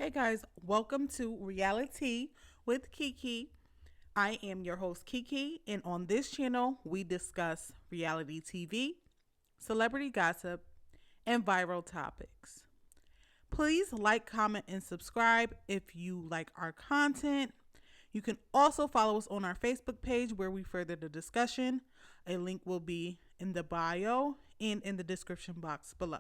Hey guys, welcome to Reality with Kiki. I am your host Kiki, and on this channel, we discuss reality TV, celebrity gossip, and viral topics. Please like, comment, and subscribe if you like our content. You can also follow us on our Facebook page where we further the discussion. A link will be in the bio and in the description box below.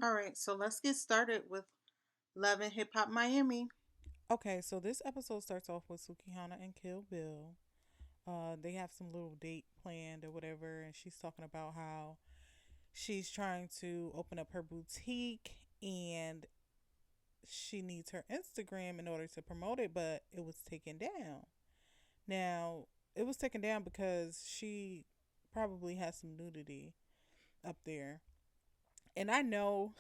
All right, so let's get started with Love and Hip Hop Miami. Okay, so this episode starts off with Sukihana and Kill Bill. They have some little date planned or whatever, and she's talking about how she's trying to open up her boutique and she needs her Instagram in order to promote it, but it was taken down. Now, it was taken down because she probably has some nudity up there. And I know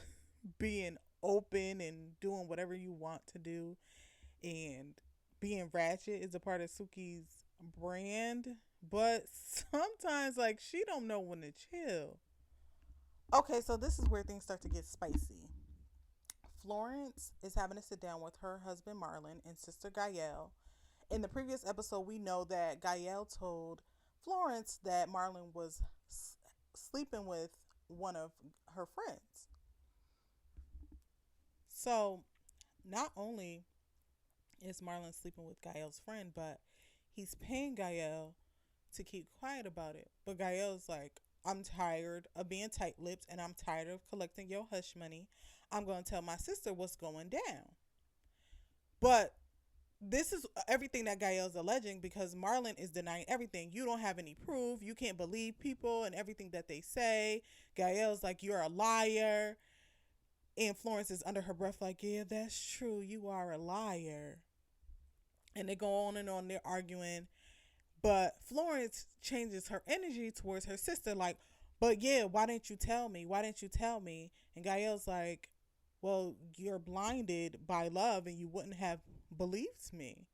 being open and doing whatever you want to do and being ratchet is a part of Suki's brand, but sometimes like she don't know when to chill. Okay, so this is where things start to get spicy. Florence is having to sit down with her husband Marlin and sister Gael. In the previous episode, we know that Gael told Florence that Marlin was sleeping with one of her friends. So, not only is Marlon sleeping with Gael's friend, but he's paying Gael to keep quiet about it. But Gael's like, I'm tired of being tight lipped and I'm tired of collecting your hush money. I'm going to tell my sister what's going down. But this is everything that Gael's alleging because Marlon is denying everything. You don't have any proof. You can't believe people and everything that they say. Gael's like, you're a liar. And Florence is under her breath like, yeah, that's true. You are a liar. And they go on and on. They're arguing. But Florence changes her energy towards her sister like, but yeah, why didn't you tell me? Why didn't you tell me? And Gael's like, well, you're blinded by love and you wouldn't have believed me.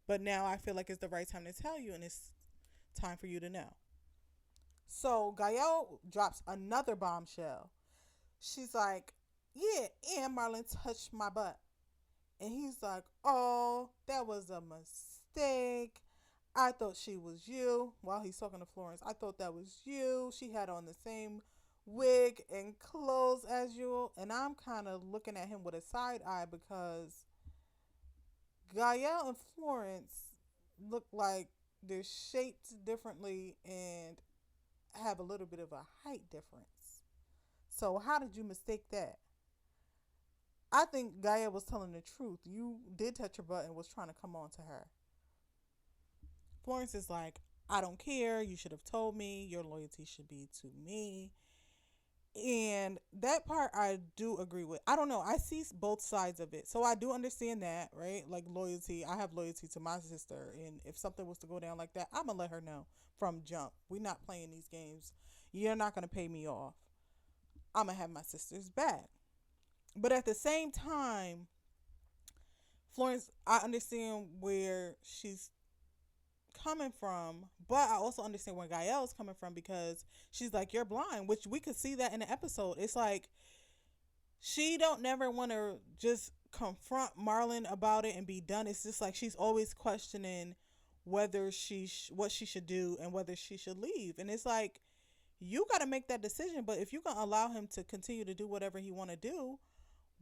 But now I feel like it's the right time to tell you and it's time for you to know. So Gael drops another bombshell. She's like, yeah, and Marlon touched my butt. And he's like, oh, that was a mistake. I thought she was you. While he's talking to Florence, I thought that was you. She had on the same wig and clothes as you. And I'm kind of looking at him with a side eye because Gael and Florence look like they're shaped differently and have a little bit of a height difference. So how did you mistake that? I think Gaia was telling the truth. You did touch her butt and was trying to come on to her. Florence is like, I don't care. You should have told me. Your loyalty should be to me. And that part I do agree with. I don't know. I see both sides of it. So I do understand that, right? Like loyalty. I have loyalty to my sister. And if something was to go down like that, I'm going to let her know from jump. We're not playing these games. You're not going to pay me off. I'm going to have my sister's back. But at the same time, Florence, I understand where she's coming from, but I also understand where Gael is coming from because she's like, you're blind, which we could see that in the episode. It's like she don't never want to just confront Marlon about it and be done. It's just like she's always questioning whether what she should do and whether she should leave. And it's like you got to make that decision, but if you're going to allow him to continue to do whatever he want to do,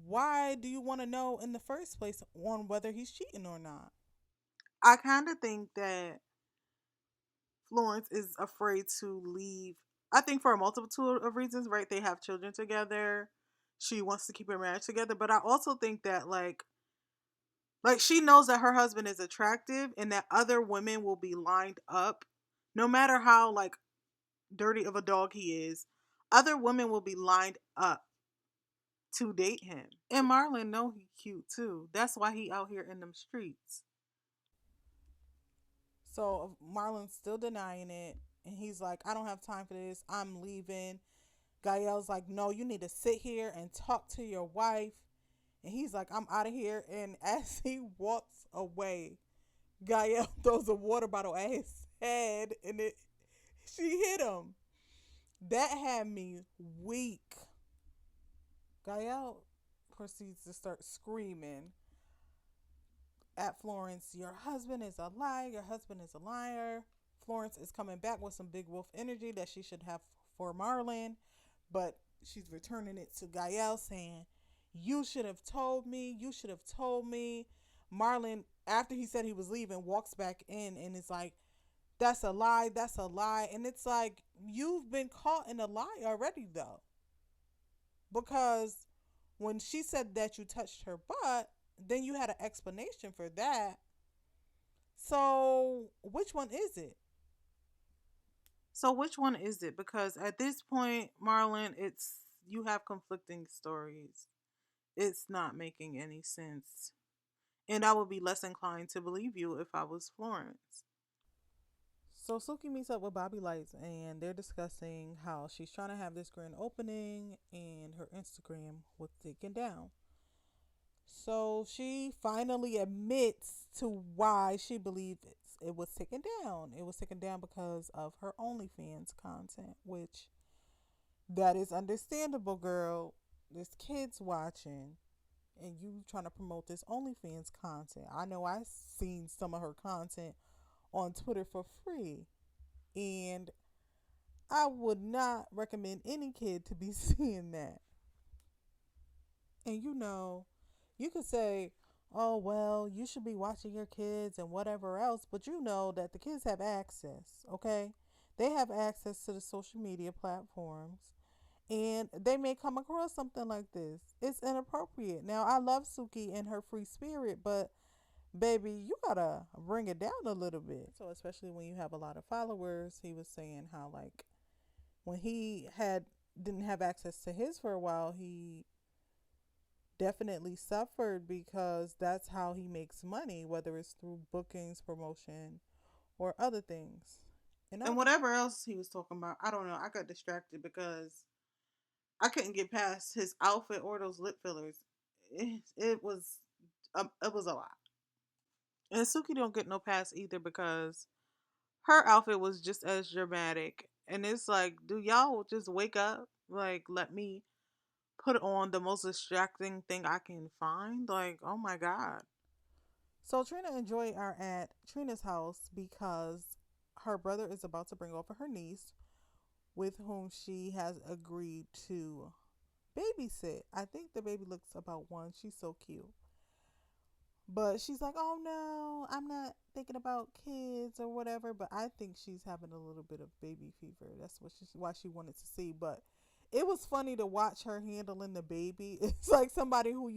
why do you want to know in the first place on whether he's cheating or not? I kind of think that Florence is afraid to leave. I think for a multitude of reasons, right? They have children together. she wants to keep her marriage together. But I also think that like she knows that her husband is attractive and that other women will be lined up, no matter how like dirty of a dog he is. Other women will be lined up to date him. And Marlon know he cute too. That's why he out here in them streets. So Marlon's still denying it, and he's like, "I don't have time for this. I'm leaving." Gael's like, "No, you need to sit here and talk to your wife." And he's like, "I'm out of here." And as he walks away, Gael throws a water bottle at his head, and she hit him. That had me weak. Gael proceeds to start screaming at Florence, "Your husband is a liar. Your husband is a liar." Florence is coming back with some big wolf energy that she should have for Marlon, but she's returning it to Gael, saying, "You should have told me. You should have told me." Marlon, after he said he was leaving, walks back in and is like, "That's a lie. That's a lie." And it's like, you've been caught in a lie already, though. Because when she said that you touched her butt, then you had an explanation for that. So, which one is it? So, which one is it? Because at this point, Marlon, it's you have conflicting stories. It's not making any sense. And I would be less inclined to believe you if I was Florence. So Suki meets up with Bobby Lights and they're discussing how she's trying to have this grand opening and her Instagram was taken down. So she finally admits to why she believes it was taken down. It was taken down because of her OnlyFans content, which that is understandable, girl. There's kids watching and you trying to promote this OnlyFans content. I know I've seen some of her content on Twitter for free. And I would not recommend any kid to be seeing that. And you could say, "Oh, well, you should be watching your kids and whatever else," but you know that the kids have access, okay? They have access to the social media platforms and they may come across something like this. It's inappropriate. Now, I love Suki and her free spirit, but baby, you gotta bring it down a little bit. So, especially when you have a lot of followers, he was saying how, like, when he had didn't have access to his for a while, he definitely suffered because that's how he makes money, whether it's through bookings, promotion, or other things. And whatever else he was talking about, I don't know. I got distracted because I couldn't get past his outfit or those lip fillers. It was a lot. And Suki don't get no pass either because her outfit was just as dramatic. And it's like, do y'all just wake up? Like, let me put on the most distracting thing I can find? Like, oh my God. So Trina and Joy are at Trina's house because her brother is about to bring over her niece, with whom she has agreed to babysit. I think the baby looks about one. She's so cute. But she's like, "Oh no, I'm not thinking about kids or whatever." But I think she's having a little bit of baby fever. That's why she wanted to see. But it was funny to watch her handling the baby. It's like somebody who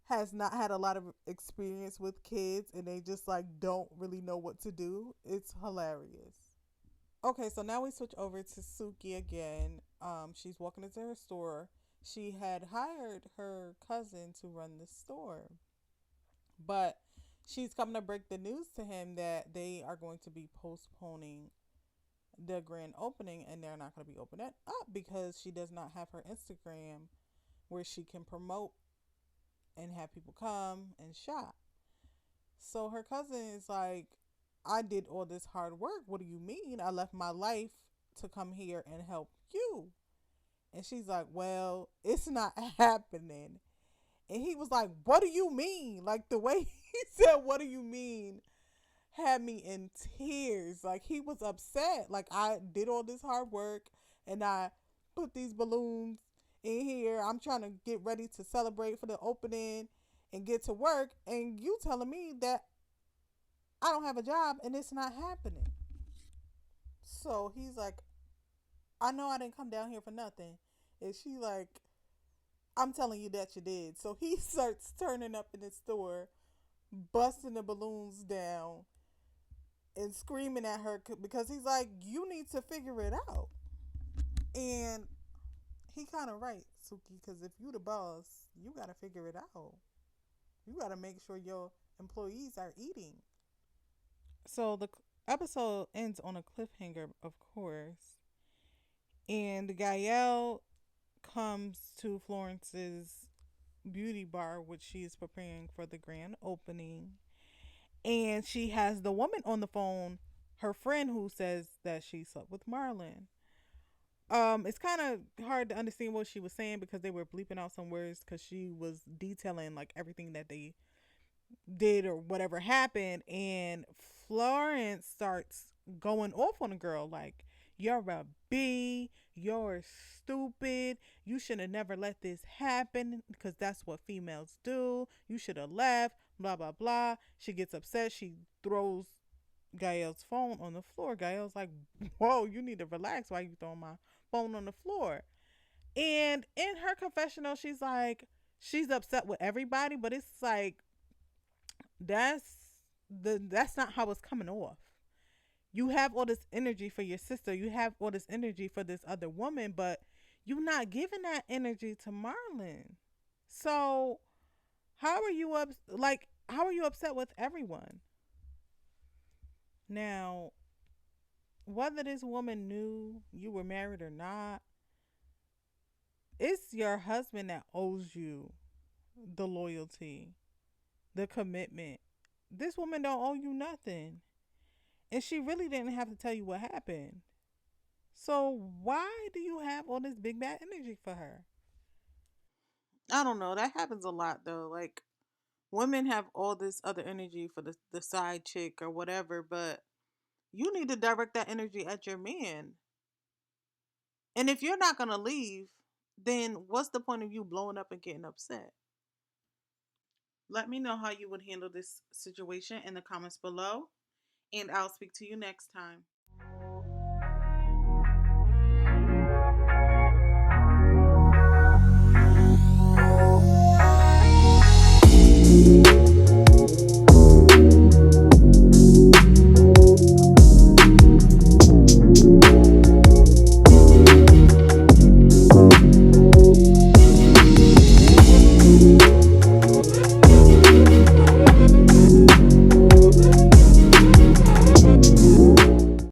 has not had a lot of experience with kids and they just like don't really know what to do. It's hilarious. Okay, so now we switch over to Suki again. She's walking into her store. She had hired her cousin to run the store. But she's coming to break the news to him that they are going to be postponing the grand opening and they're not going to be opening it up because she does not have her Instagram where she can promote and have people come and shop. So her cousin is like, "I did all this hard work. What do you mean? I left my life to come here and help you." And she's like, "Well, it's not happening." And he was like, "What do you mean?" Like the way he said, "What do you mean?" had me in tears. Like he was upset. Like I did all this hard work and I put these balloons in here. I'm trying to get ready to celebrate for the opening and get to work. And you telling me that I don't have a job and it's not happening. So he's like, "I know I didn't come down here for nothing." And she like, I'm telling you that you did. So he starts turning up in the store, busting the balloons down and screaming at her because he's like, you need to figure it out. And he kind of right, Suki, because if you the boss, you got to figure it out. You got to make sure your employees are eating. So the episode ends on a cliffhanger, of course. And Gael comes to Florence's beauty bar, which she is preparing for the grand opening. And she has the woman on the phone, her friend, who says that she slept with Marlin. It's kind of hard to understand what she was saying because they were bleeping out some words because she was detailing like everything that they did or whatever happened, and Florence starts going off on a girl like, you're a B, you're stupid, you should have never let this happen because that's what females do, you should have left, blah blah blah. She gets upset, she throws Gael's phone on the floor. Gael's like, whoa, you need to relax. Why you throwing my phone on the floor? And in her confessional, she's like, she's upset with everybody, but it's like, that's that's not how it's coming off. You have all this energy for your sister, you have all this energy for this other woman, but you're not giving that energy to Marlon. So how are you like how are you upset with everyone? Now, whether this woman knew you were married or not, it's your husband that owes you the loyalty, the commitment. This woman don't owe you nothing. And she really didn't have to tell you what happened. So why do you have all this big bad energy for her? I don't know. That happens a lot though. Like women have all this other energy for the side chick or whatever, but you need to direct that energy at your man. And if you're not gonna leave, then what's the point of you blowing up and getting upset? Let me know how you would handle this situation in the comments below, and I'll speak to you next time.